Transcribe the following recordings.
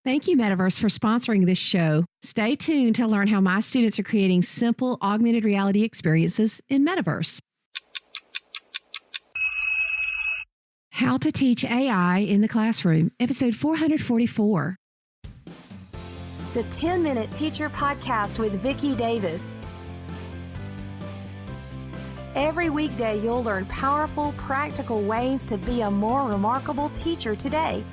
Thank you, Metaverse, for sponsoring this show. Stay tuned to learn how my students are creating simple augmented reality experiences in Metaverse. How to Teach AI in the Classroom, episode 444. The 10-Minute Teacher Podcast with Vicki Davis. Every weekday, you'll learn powerful, practical ways to be a more remarkable teacher today.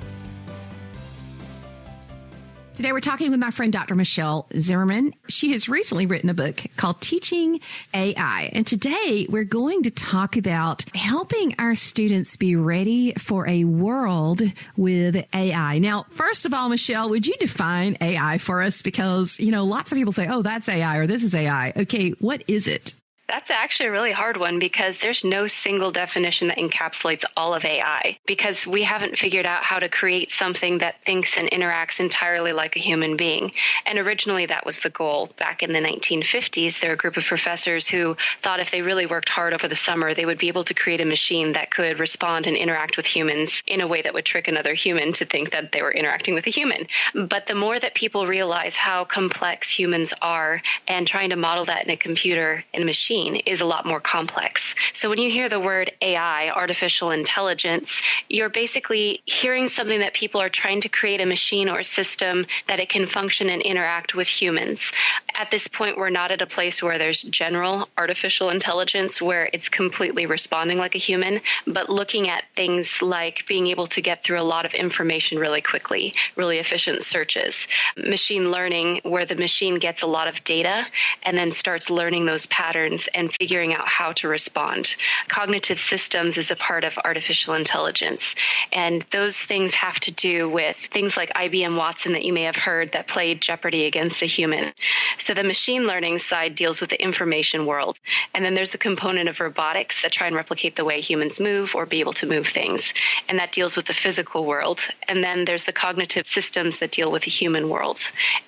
Today, we're talking with my friend, Dr. Michelle Zimmerman. She has recently written a book called Teaching AI. And today, we're going to talk about helping our students be ready for a world with AI. Now, first of all, Michelle, would you define AI for us? Because, lots of people say, oh, that's AI or this is AI. Okay, what is it? That's actually a really hard one because there's no single definition that encapsulates all of AI because we haven't figured out how to create something that thinks and interacts entirely like a human being. And originally that was the goal. Back in the 1950s, there were a group of professors who thought if they really worked hard over the summer, they would be able to create a machine that could respond and interact with humans in a way that would trick another human to think that they were interacting with a human. But the more that people realize how complex humans are and trying to model that in a computer and a machine, is a lot more complex. So when you hear the word AI, artificial intelligence, you're basically hearing something that people are trying to create a machine or a system that it can function and interact with humans. At this point, we're not at a place where there's general artificial intelligence where it's completely responding like a human, but looking at things like being able to get through a lot of information really quickly, really efficient searches. Machine learning, where the machine gets a lot of data and then starts learning those patterns and figuring out how to respond. Cognitive systems is a part of artificial intelligence. And those things have to do with things like IBM Watson that you may have heard that played Jeopardy against a human. So the machine learning side deals with the information world. And then there's the component of robotics that try and replicate the way humans move or be able to move things. And that deals with the physical world. And then there's the cognitive systems that deal with the human world.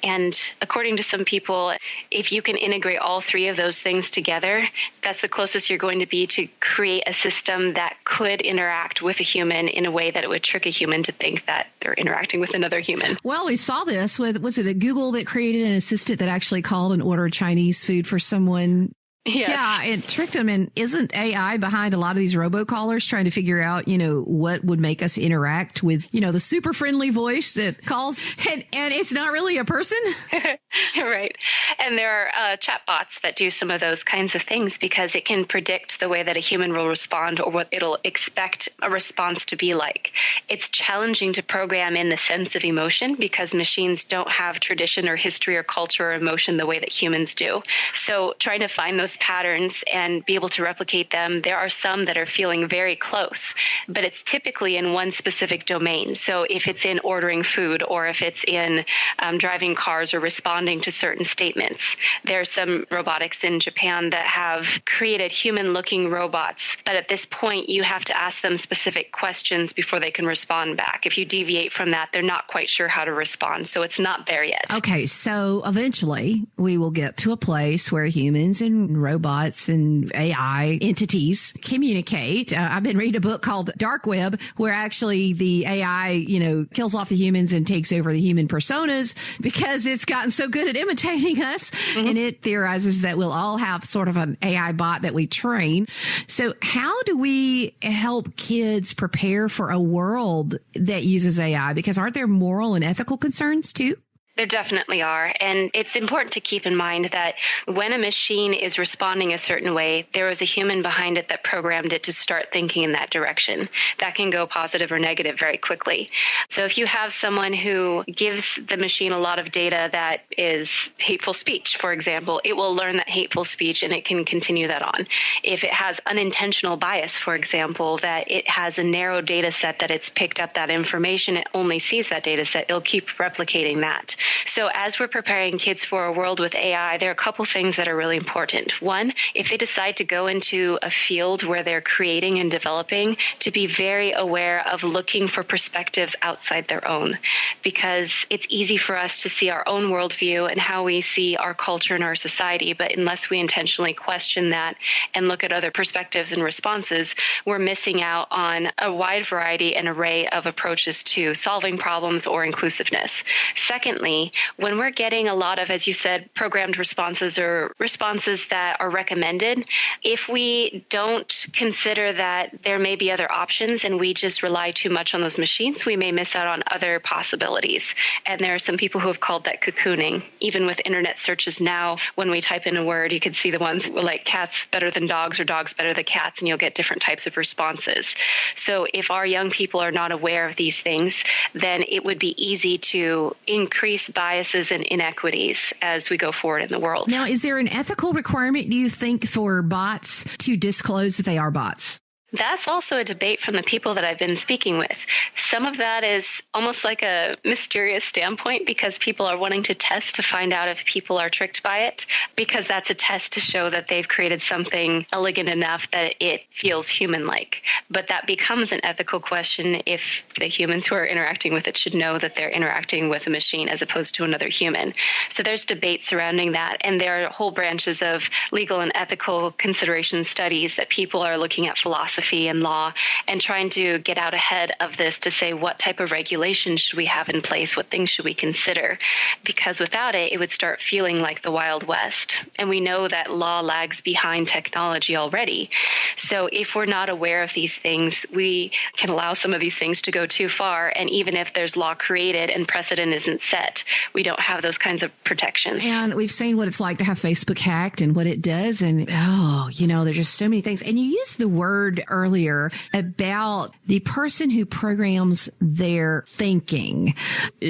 And according to some people, if you can integrate all three of those things together, that's the closest you're going to be to create a system that could interact with a human in a way that it would trick a human to think that they're interacting with another human. Well, we saw this with, was it a Google that created an assistant that actually called and ordered Chinese food for someone? Yes. Yeah, it tricked them. And isn't AI behind a lot of these robocallers trying to figure out, what would make us interact with, the super friendly voice that calls and it's not really a person? Right. And there are chatbots that do some of those kinds of things because it can predict the way that a human will respond or what it'll expect a response to be like. It's challenging to program in the sense of emotion because machines don't have tradition or history or culture or emotion the way that humans do. So trying to find those patterns and be able to replicate them, there are some that are feeling very close, but it's typically in one specific domain. So if it's in ordering food or if it's in driving cars or responding to certain statements, there's some robotics in Japan that have created human-looking robots, but at this point you have to ask them specific questions before they can respond back. If you deviate from that, they're not quite sure how to respond, so it's not there yet. Okay, so eventually we will get to a place where humans and robots and AI entities communicate. I've been reading a book called Dark Web, where actually the AI, kills off the humans and takes over the human personas because it's gotten so good at imitating us. Mm-hmm. And it theorizes that we'll all have sort of an AI bot that we train. So how do we help kids prepare for a world that uses AI? Because aren't there moral and ethical concerns too? There definitely are. And it's important to keep in mind that when a machine is responding a certain way, there was a human behind it that programmed it to start thinking in that direction. That can go positive or negative very quickly. So if you have someone who gives the machine a lot of data that is hateful speech, for example, it will learn that hateful speech and it can continue that on. If it has unintentional bias, for example, that it has a narrow data set that it's picked up that information, it only sees that data set, it'll keep replicating that. So as we're preparing kids for a world with AI, there are a couple things that are really important. One, if they decide to go into a field where they're creating and developing, to be very aware of looking for perspectives outside their own, because it's easy for us to see our own worldview and how we see our culture and our society. But unless we intentionally question that and look at other perspectives and responses, we're missing out on a wide variety and array of approaches to solving problems or inclusiveness. Secondly, when we're getting a lot of, as you said, programmed responses or responses that are recommended, if we don't consider that there may be other options and we just rely too much on those machines, we may miss out on other possibilities. And there are some people who have called that cocooning. Even with internet searches now, when we type in a word, you can see the ones like cats better than dogs or dogs better than cats, and you'll get different types of responses. So if our young people are not aware of these things, then it would be easy to increase biases and inequities as we go forward in the world. Now, is there an ethical requirement, do you think, for bots to disclose that they are bots? That's also a debate from the people that I've been speaking with. Some of that is almost like a mysterious standpoint because people are wanting to test to find out if people are tricked by it, because that's a test to show that they've created something elegant enough that it feels human-like. But that becomes an ethical question if the humans who are interacting with it should know that they're interacting with a machine as opposed to another human. So there's debate surrounding that, and there are whole branches of legal and ethical consideration studies that people are looking at philosophy and law and trying to get out ahead of this to say what type of regulation should we have in place, what things should we consider, because without it, it would start feeling like the Wild West. And we know that law lags behind technology already. So if we're not aware of these things, we can allow some of these things to go too far. And even if there's law created and precedent isn't set, we don't have those kinds of protections. And we've seen what it's like to have Facebook hacked and what it does. And, there's just so many things. And you used the word earlier about the person who programs their thinking.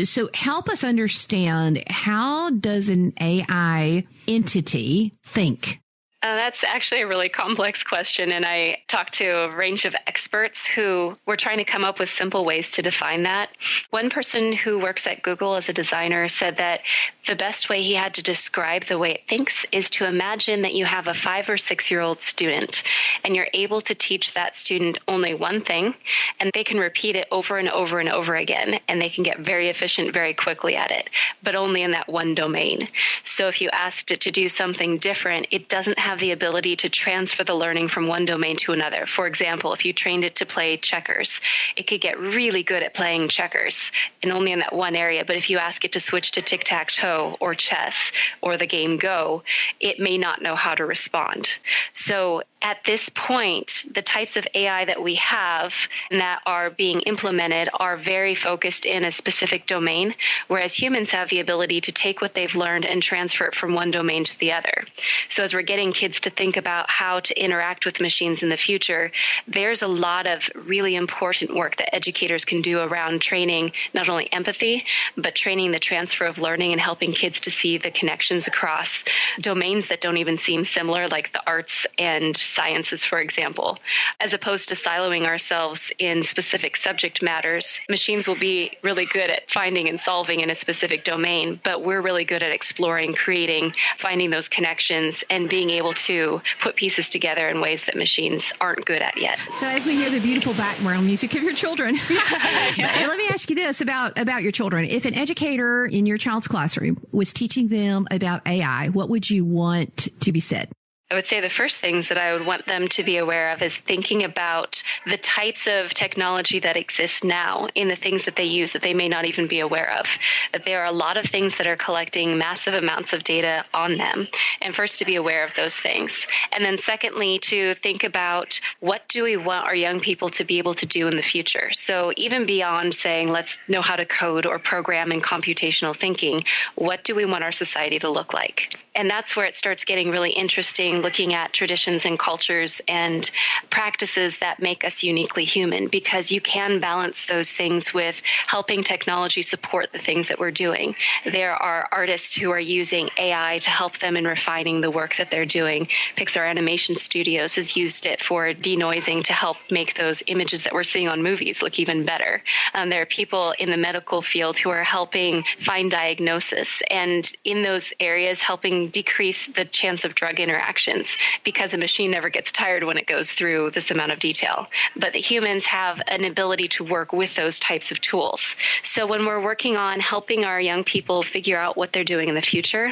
So help us understand, how does an AI entity think? That's actually a really complex question, and I talked to a range of experts who were trying to come up with simple ways to define that. One person who works at Google as a designer said that the best way he had to describe the way it thinks is to imagine that you have a 5 or 6-year-old student, and you're able to teach that student only one thing, and they can repeat it over and over and over again, and they can get very efficient very quickly at it, but only in that one domain. So if you asked it to do something different, it doesn't have the ability to transfer the learning from one domain to another. For example, if you trained it to play checkers, it could get really good at playing checkers and only in that one area. But if you ask it to switch to tic-tac-toe or chess or the game Go, it may not know how to respond. So at this point, the types of AI that we have that are being implemented are very focused in a specific domain, whereas humans have the ability to take what they've learned and transfer it from one domain to the other. So as we're getting kids to think about how to interact with machines in the future, there's a lot of really important work that educators can do around training not only empathy, but training the transfer of learning and helping kids to see the connections across domains that don't even seem similar, like the arts and sciences, for example. As opposed to siloing ourselves in specific subject matters, machines will be really good at finding and solving in a specific domain, but we're really good at exploring, creating, finding those connections, and being able to put pieces together in ways that machines aren't good at yet. So as we hear the beautiful background music of your children, let me ask you this about your children. If an educator in your child's classroom was teaching them about AI, what would you want to be said? I would say the first things that I would want them to be aware of is thinking about the types of technology that exist now in the things that they use that they may not even be aware of. That there are a lot of things that are collecting massive amounts of data on them. And first, to be aware of those things. And then secondly, to think about what do we want our young people to be able to do in the future. So even beyond saying, let's know how to code or program in computational thinking, what do we want our society to look like? And that's where it starts getting really interesting and looking at traditions and cultures and practices that make us uniquely human, because you can balance those things with helping technology support the things that we're doing. There are artists who are using AI to help them in refining the work that they're doing. Pixar Animation Studios has used it for denoising to help make those images that we're seeing on movies look even better. There are people in the medical field who are helping find diagnosis, and in those areas helping decrease the chance of drug interactions, because a machine never gets tired when it goes through this amount of detail. But the humans have an ability to work with those types of tools. So when we're working on helping our young people figure out what they're doing in the future,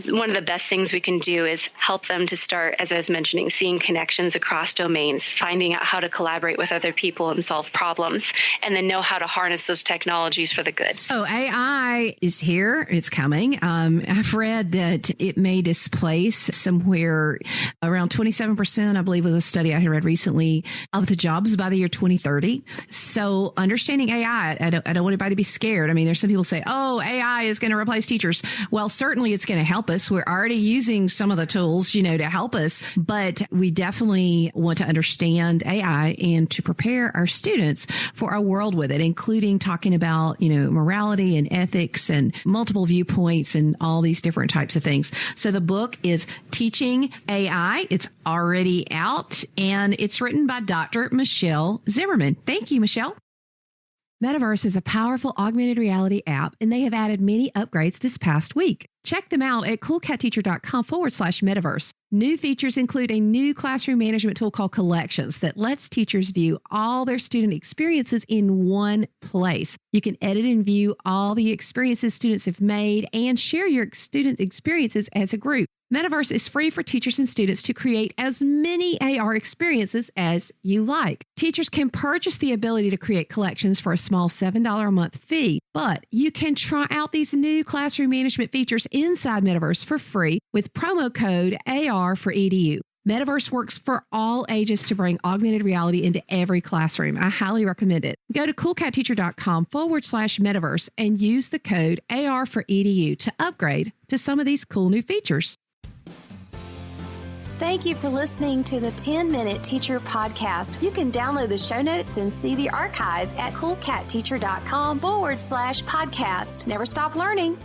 one of the best things we can do is help them to start, as I was mentioning, seeing connections across domains, finding out how to collaborate with other people and solve problems, and then know how to harness those technologies for the good. So AI is here. It's coming. I've read that it may displace somewhere around 27%, I believe was a study I had read recently, of the jobs by the year 2030. So understanding AI, I don't want anybody to be scared. I mean, there's some people say, oh, AI is going to replace teachers. Well, certainly it's going to help us. We're already using some of the tools, to help us, but we definitely want to understand AI and to prepare our students for a world with it, including talking about, morality and ethics and multiple viewpoints and all these different types of things. So the book is Teaching AI. It's already out, and it's written by Dr. Michelle Zimmerman. Thank you, Michelle. Metaverse is a powerful augmented reality app, and they have added many upgrades this past week. Check them out at coolcatteacher.com/metaverse. New features include a new classroom management tool called Collections that lets teachers view all their student experiences in one place. You can edit and view all the experiences students have made and share your student experiences as a group. Metaverse is free for teachers and students to create as many AR experiences as you like. Teachers can purchase the ability to create collections for a small $7 a month fee, but you can try out these new classroom management features inside Metaverse for free with promo code AR for EDU. Metaverse works for all ages to bring augmented reality into every classroom. I highly recommend it. Go to coolcatteacher.com/metaverse and use the code AR for EDU to upgrade to some of these cool new features. Thank you for listening to the 10-Minute Teacher Podcast. You can download the show notes and see the archive at coolcatteacher.com/podcast. Never stop learning.